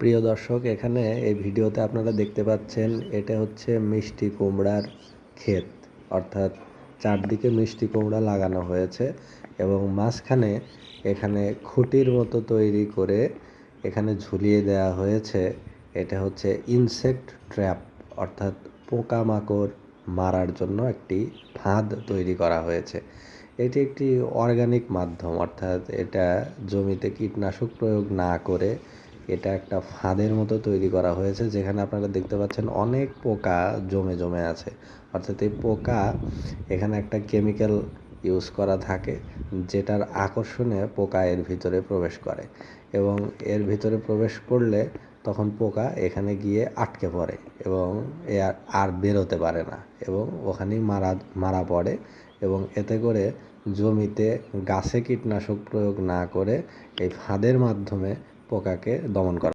প্রিয় দর্শক, এখানে এই ভিডিওতে আপনারা দেখতে পাচ্ছেন এটা হচ্ছে মিষ্টি কুমড়ার ক্ষেত। অর্থাৎ চারদিকে মিষ্টি কুমড়া লাগানো হয়েছে এবং মাঝখানে এখানে খুঁটির মতো তৈরি করে এখানে ঝুলিয়ে দেওয়া হয়েছে। এটা হচ্ছে ইনসেক্ট ট্র্যাপ, অর্থাৎ পোকামাকড় মারার জন্য একটি ফাঁদ তৈরি করা হয়েছে। এটি একটি অর্গানিক মাধ্যম, অর্থাৎ এটা জমিতে কীটনাশক প্রয়োগ না করে এটা একটা ফাঁদের মতো তৈরি করা হয়েছে, যেখানে আপনারা দেখতে পাচ্ছেন অনেক পোকা জমে জমে আছে। অর্থাৎ এই পোকা এখানে একটা কেমিক্যাল ইউজ করা থাকে, যেটার আকর্ষণে পোকা এর ভিতরে প্রবেশ করে এবং এর ভিতরে প্রবেশ করলে তখন পোকা এখানে গিয়ে আটকে পড়ে এবং এ আর বেরোতে পারে না এবং ওখানেই মারা পড়ে। এবং এতে করে জমিতে গাছে কীটনাশক প্রয়োগ না করে এই ফাঁদের মাধ্যমে পোকাকে দমন করা।